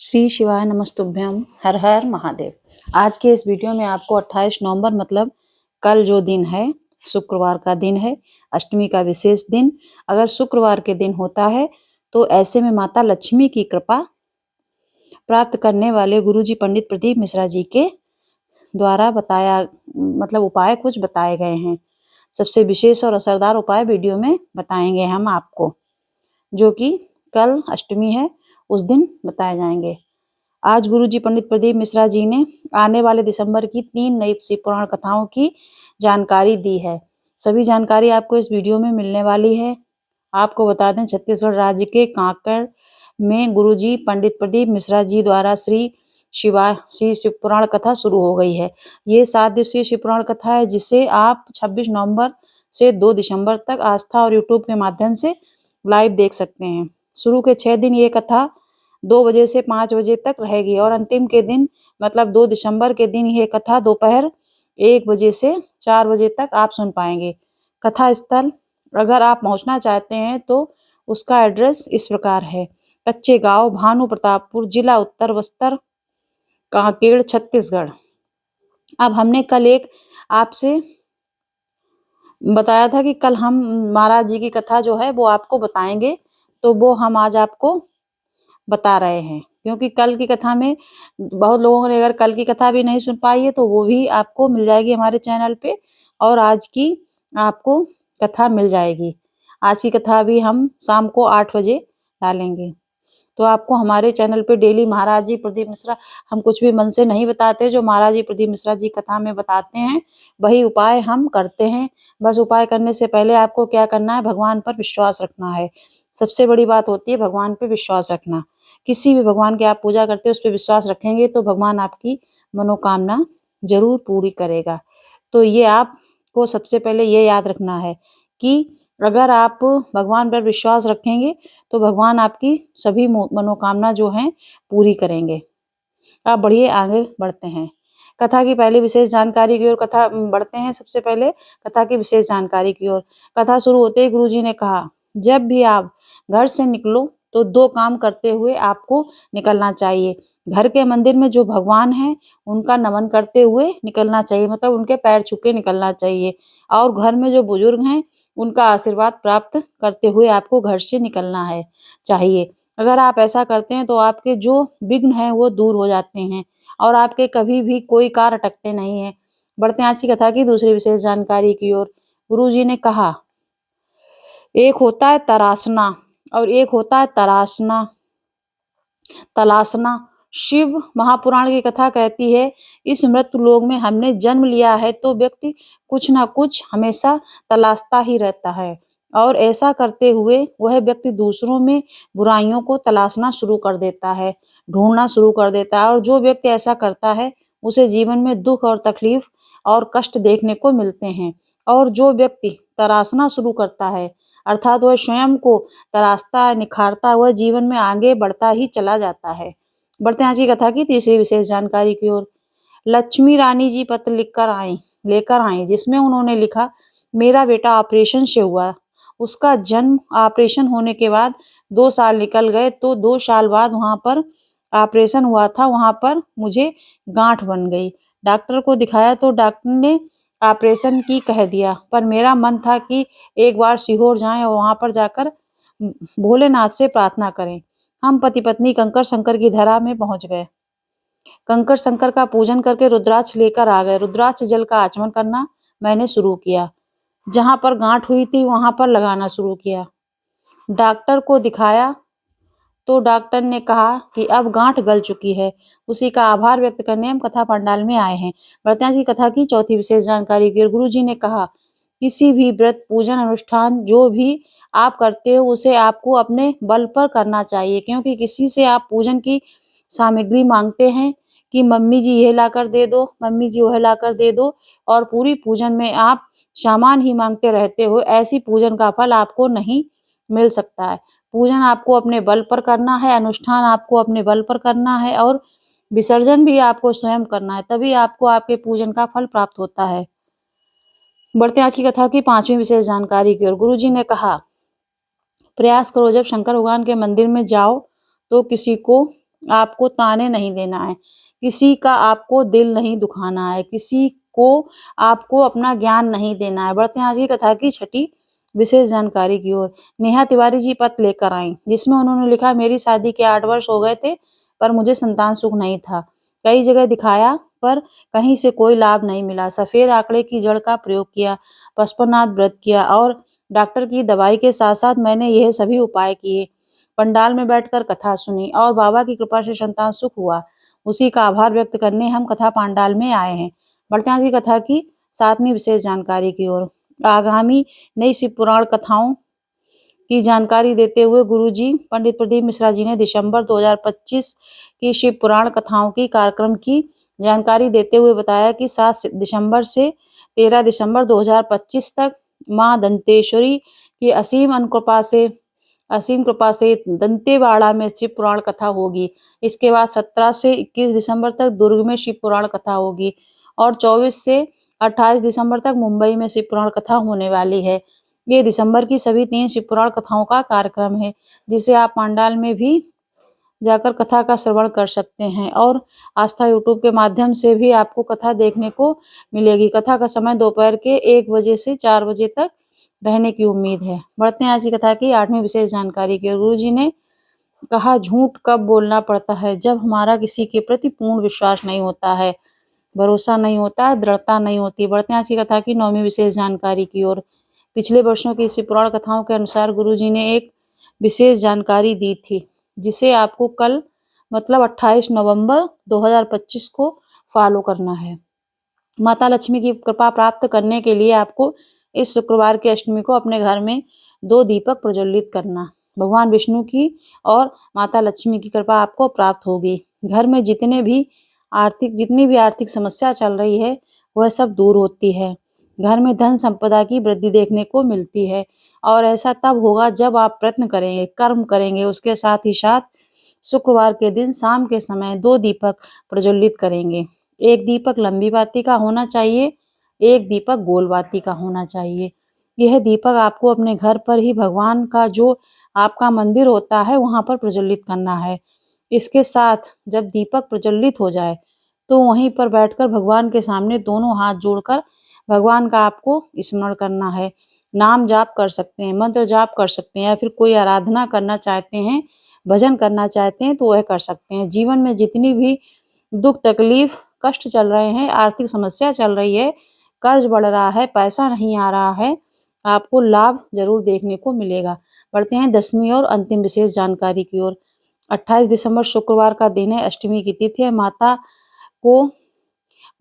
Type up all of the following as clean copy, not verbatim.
श्री शिवाय नमस्तुभ्यम। हर हर महादेव। आज के इस वीडियो में आपको 28 नवंबर मतलब कल जो दिन है, शुक्रवार का दिन है, अष्टमी का विशेष दिन। अगर शुक्रवार के दिन होता है तो ऐसे में माता लक्ष्मी की कृपा प्राप्त करने वाले गुरुजी पंडित प्रदीप मिश्रा जी के द्वारा बताया मतलब उपाय कुछ बताए गए हैं। सबसे विशेष और असरदार उपाय वीडियो में बताएंगे हम आपको, जो कि कल अष्टमी है उस दिन बताए जाएंगे। आज गुरुजी पंडित प्रदीप मिश्रा जी ने आने वाले दिसंबर की 3 नई शिव पुराण कथाओं की जानकारी दी है। सभी जानकारी आपको इस वीडियो में मिलने वाली है। आपको बता दें, छत्तीसगढ़ राज्य के कांकेर में गुरुजी पंडित प्रदीप मिश्रा जी द्वारा श्री शिव पुराण कथा शुरू हो गई है। ये 7 दिवसीय शिव पुराण कथा है, जिसे आप 26 नवंबर से 2 दिसंबर तक आस्था और यूट्यूब के माध्यम से लाइव देख सकते हैं। शुरू के 6 दिन ये कथा 2 बजे से 5 बजे तक रहेगी और अंतिम के दिन मतलब 2 दिसंबर के दिन यह कथा दोपहर 1 बजे से 4 बजे तक आप सुन पाएंगे। कथा स्थल अगर आप पहुंचना चाहते हैं तो उसका एड्रेस इस प्रकार है: कच्चे गांव, भानु प्रतापपुर, जिला उत्तर बस्तर, कांकेर, छत्तीसगढ़। अब हमने कल एक आपसे बताया था कि कल हम महाराज जी की कथा जो है वो आपको बताएंगे, तो वो हम आज आपको बता रहे हैं। क्योंकि कल की कथा में बहुत लोगों ने अगर कल की कथा भी नहीं सुन पाई है तो वो भी आपको मिल जाएगी हमारे चैनल पे, और आज की आपको कथा मिल जाएगी। आज की कथा भी हम शाम को 8 बजे डालेंगे। तो आपको हमारे चैनल पे डेली महाराज जी प्रदीप मिश्रा, हम कुछ भी मन से नहीं बताते, जो महाराज जी प्रदीप मिश्रा जी कथा में बताते हैं वही उपाय हम करते हैं। बस उपाय करने से पहले आपको क्या करना है, भगवान पर विश्वास रखना है। सबसे बड़ी बात होती है भगवान पे विश्वास रखना। किसी भी भगवान की आप पूजा करते हो उस पर विश्वास रखेंगे तो भगवान आपकी मनोकामना जरूर पूरी करेगा। तो ये आपको सबसे पहले ये याद रखना है कि अगर आप भगवान पर विश्वास रखेंगे तो भगवान आपकी सभी मनोकामना जो हैं पूरी करेंगे। आप बढ़िए आगे बढ़ते हैं कथा की पहली विशेष जानकारी की ओर। कथा बढ़ते हैं सबसे पहले कथा की विशेष जानकारी की ओर। कथा शुरू होते ही गुरुजी ने कहा, जब भी आप घर से निकलो तो 2 काम करते हुए आपको निकलना चाहिए। घर के मंदिर में जो भगवान हैं उनका नमन करते हुए निकलना चाहिए, मतलब उनके पैर छू के निकलना चाहिए। और घर में जो बुजुर्ग हैं उनका आशीर्वाद प्राप्त करते हुए आपको घर से निकलना है चाहिए। अगर आप ऐसा करते हैं तो आपके जो विघ्न हैं वो दूर हो जाते हैं और आपके कभी भी कोई कार्य अटकते नहीं है। बढ़ते हैं आज की कथा की दूसरी विशेष जानकारी की ओर। गुरुजी ने कहा, एक होता है तरासना और एक होता है तलाशना। शिव महापुराण की कथा कहती है, इस मृत्यु लोक में हमने जन्म लिया है तो व्यक्ति कुछ ना कुछ हमेशा तलाशता ही रहता है, और ऐसा करते हुए वह व्यक्ति दूसरों में बुराइयों को तलाशना शुरू कर देता है, ढूंढना शुरू कर देता है। और जो व्यक्ति ऐसा करता है उसे जीवन में दुख और तकलीफ और कष्ट देखने को मिलते हैं। और जो व्यक्ति तराशना शुरू करता है अर्थात वह स्वयं को तराशता है, निखारता हुआ जीवन में आगे बढ़ता ही चला जाता है। बढ़ते हैं आज की कथा की तीसरी विशेष जानकारी की ओर। लक्ष्मी रानी जी पत्र लेकर आई जिसमें उन्होंने लिखा, मेरा बेटा ऑपरेशन से हुआ। उसका जन्म ऑपरेशन होने के बाद 2 साल निकल गए, तो 2 साल बाद वहां पर ऑपरेशन हुआ था, वहां पर मुझे गांठ बन गई। डॉक्टर को दिखाया तो डॉक्टर ने ऑपरेशन की कह दिया, पर मेरा मन था कि एक बार सीहोर जाएं और वहां पर जाकर भोलेनाथ से प्रार्थना करें। हम पति पत्नी कंकर शंकर की धरा में पहुंच गए। कंकर शंकर का पूजन करके रुद्राक्ष लेकर आ गए। रुद्राक्ष जल का आचमन करना मैंने शुरू किया। जहां पर गांठ हुई थी वहां पर लगाना शुरू किया। डॉक्टर को दिखाया तो डॉक्टर ने कहा कि अब गांठ गल चुकी है। उसी का आभार व्यक्त करने हम कथा पंडाल में आए हैं। व्रतांश की कथा की चौथी विशेष जानकारी की। गुरु जी ने कहा, किसी भी व्रत पूजन अनुष्ठान जो भी आप करते हो उसे आपको अपने बल पर करना चाहिए, क्योंकि किसी से आप पूजन की सामग्री मांगते हैं कि मम्मी जी यह लाकर दे दो, मम्मी जी वह लाकर दे दो, और पूरी पूजन में आप सामान ही मांगते रहते हो, ऐसी पूजन का फल आपको नहीं मिल सकता है। पूजन आपको अपने बल पर करना है, अनुष्ठान आपको अपने बल पर करना है, और विसर्जन भी आपको स्वयं करना है, तभी आपको आपके पूजन का फल प्राप्त होता है। बढ़ते आज की कथा की पांचवी विशेष जानकारी की ओर। गुरु जी ने कहा, प्रयास करो जब शंकर भगवान के मंदिर में जाओ तो किसी को आपको ताने नहीं देना है, किसी का आपको दिल नहीं दुखाना है, किसी को आपको अपना ज्ञान नहीं देना है। बढ़ते हैं आज की कथा की छठी विशेष जानकारी की ओर। नेहा तिवारी जी पत्र लेकर आईं, जिसमें उन्होंने लिखा, मेरी शादी के 8 वर्ष हो गए थे, पर मुझे संतान सुख नहीं था। कई जगह दिखाया, पर कहीं से कोई लाभ नहीं मिला। सफेद आंकड़े की जड़ का प्रयोग किया, पशुपतिनाथ व्रत किया और डॉक्टर की दवाई के साथ-साथ मैंने यह सभी उपाय किए। पंडाल में बैठकर कथा सुनी और बाबा की कृपा से संतान सुख हुआ। उसी का आभार व्यक्त करने हम कथा पंडाल में आए हैं। बढ़ते हैं आज की कथा की 7वीं विशेष जानकारी की ओर। आगामी नई शिव पुराण कथाओं की जानकारी देते हुए गुरुजी पंडित प्रदीप मिश्रा जी ने दिसंबर 2025 की शिव पुराण कथाओं की कार्यक्रम की जानकारी देते हुए बताया कि 7 दिसंबर से 13 दिसंबर 2025 तक मां दंतेश्वरी की असीम कृपा से दंतेवाड़ा में शिव पुराण कथा होगी। इसके बाद 17 से 21 दिसंबर तक दुर्ग में शिव पुराण कथा होगी और 24 से 28 दिसंबर तक मुंबई में शिव पुराण कथा होने वाली है। ये दिसंबर की सभी 3 शिव पुराण कथाओं का कार्यक्रम है, जिसे आप पंडाल में भी जाकर कथा का श्रवण कर सकते हैं और आस्था यूट्यूब के माध्यम से भी आपको कथा देखने को मिलेगी। कथा का समय दोपहर के 1 बजे से 4 बजे तक रहने की उम्मीद है। बढ़ते हैं आज की कथा की 8वीं विशेष जानकारी की ओर। गुरु जी ने कहा, झूठ कब बोलना पड़ता है? जब हमारा किसी के प्रति पूर्ण विश्वास नहीं होता है, भरोसा नहीं होता, दृढ़ता नहीं होती। बढ़ते हैं आज की कथा की 9वीं विशेष जानकारी की ओर। पिछले वर्षों की शिव पुराण कथाओं के अनुसार गुरुजी ने एक विशेष जानकारी दी थी, जिसे आपको कल मतलब 28 नवंबर 2025 को फॉलो करना है। माता लक्ष्मी की कृपा प्राप्त करने के लिए आपको इस शुक्रवार की अष्टमी को अपने घर में 2 दीपक प्रज्वलित करना। भगवान विष्णु की और माता लक्ष्मी की कृपा आपको प्राप्त होगी। घर में जितनी भी आर्थिक समस्या चल रही है, वह सब दूर होती है। घर में धन संपदा की वृद्धि देखने को मिलती है और ऐसा तब होगा जब आप प्रयत्न करेंगे, कर्म करेंगे। उसके साथ ही साथ शुक्रवार के दिन शाम के समय 2 दीपक प्रज्वलित करेंगे। एक दीपक लंबी बाती का होना चाहिए, एक दीपक गोल बाती का होना चाहिए। यह दीपक आपको अपने घर पर ही भगवान का जो आपका मंदिर होता है, वहां पर प्रज्वलित करना है। इसके साथ जब दीपक प्रज्वलित हो जाए, तो वहीं पर बैठकर भगवान के सामने दोनों हाथ जोड़कर भगवान का आपको स्मरण करना है। नाम जाप कर सकते हैं, मंत्र जाप कर सकते हैं, या फिर कोई आराधना करना चाहते हैं, भजन करना चाहते हैं, तो वह कर सकते हैं। जीवन में जितनी भी दुख तकलीफ कष्ट चल रहे हैं, आर्थिक समस्या चल रही है, कर्ज बढ़ रहा है, पैसा नहीं आ रहा है, आपको लाभ जरूर देखने को मिलेगा। बढ़ते हैं 10वीं और अंतिम विशेष जानकारी की ओर। 28 दिसंबर शुक्रवार का दिन है, अष्टमी की तिथि है। को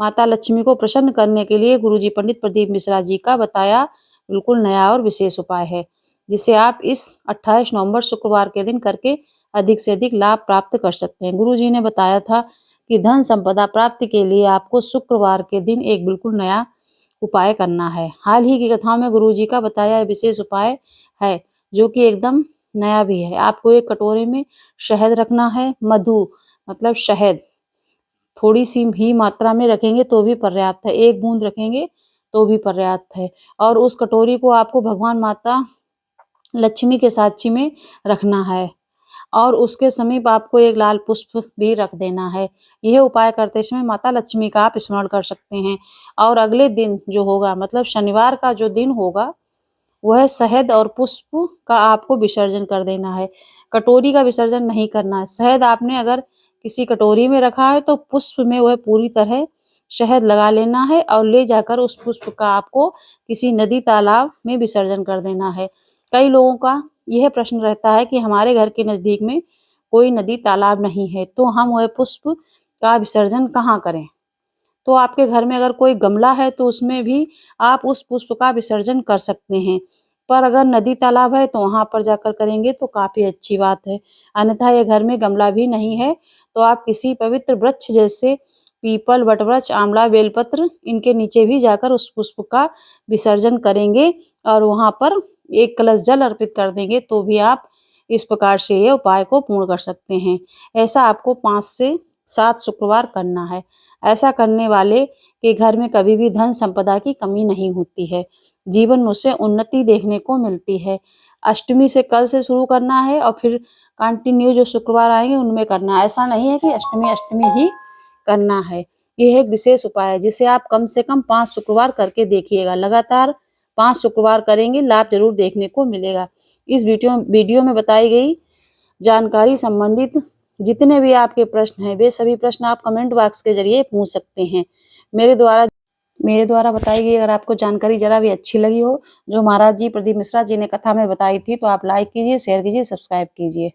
माता लक्ष्मी को प्रसन्न करने के लिए गुरुजी पंडित प्रदीप मिश्रा जी का बताया बिल्कुल नया और विशेष उपाय है, जिसे आप इस 28 नवंबर शुक्रवार के दिन करके अधिक से अधिक लाभ प्राप्त कर सकते हैं। गुरुजी ने बताया था कि धन संपदा प्राप्ति के लिए आपको शुक्रवार के दिन एक बिल्कुल नया उपाय करना है। हाल ही की कथाओं में गुरुजी का बताया विशेष उपाय है, जो कि एकदम नया भी है। आपको एक कटोरे में शहद रखना है, मधु मतलब शहद थोड़ी सी ही मात्रा में रखेंगे तो भी पर्याप्त है, 1 बूंद रखेंगे तो भी पर्याप्त है। और उस कटोरी को आपको भगवान माता लक्ष्मी के साक्षी में रखना है और उसके समीप आपको एक लाल पुष्प भी रख देना है। यह उपाय करते समय माता लक्ष्मी का आप स्मरण कर सकते हैं और अगले दिन जो होगा मतलब शनिवार का जो दिन होगा, वह शहद और पुष्प का आपको विसर्जन कर देना है। कटोरी का विसर्जन नहीं करना है। शहद आपने अगर किसी कटोरी में रखा है, तो पुष्प में वह पूरी तरह शहद लगा लेना है और ले जाकर उस पुष्प का आपको किसी नदी तालाब में विसर्जन कर देना है। कई लोगों का यह प्रश्न रहता है कि हमारे घर के नजदीक में कोई नदी तालाब नहीं है, तो हम वह पुष्प का विसर्जन कहाँ करें? तो आपके घर में अगर कोई गमला है, तो उसमें भी आप उस पुष्प का विसर्जन कर सकते हैं। पर अगर नदी तालाब है, तो वहां पर जाकर करेंगे तो काफी अच्छी बात है। अन्यथा ये घर में गमला भी नहीं है, तो आप किसी पवित्र वृक्ष जैसे पीपल, वटवृक्ष, आंवला, बेलपत्र, इनके नीचे भी जाकर उस पुष्प का विसर्जन करेंगे और वहां पर एक कलश जल अर्पित कर देंगे, तो भी आप इस प्रकार से ये उपाय को पूर्ण कर सकते हैं। ऐसा आपको 5 से 7 शुक्रवार करना है। ऐसा करने वाले के घर में कभी भी धन संपदा की कमी नहीं होती है। जीवन में उसे उन्नति देखने को मिलती है। अष्टमी से कल से शुरू करना है और फिर कंटिन्यू जो शुक्रवार आएंगे उनमें करना है। ऐसा नहीं है कि अष्टमी अष्टमी ही करना है। यह एक विशेष उपाय है जिसे आप कम से कम 5 शुक्रवार करके देखिएगा। लगातार 5 शुक्रवार करेंगे, लाभ जरूर देखने को मिलेगा। इस वीडियो में बताई गई जानकारी संबंधित जितने भी आपके प्रश्न हैं, वे सभी प्रश्न आप कमेंट बॉक्स के जरिए पूछ सकते हैं। मेरे द्वारा बताई गई अगर आपको जानकारी जरा भी अच्छी लगी हो, जो महाराज जी प्रदीप मिश्रा जी ने कथा में बताई थी, तो आप लाइक कीजिए, शेयर कीजिए, सब्सक्राइब कीजिए।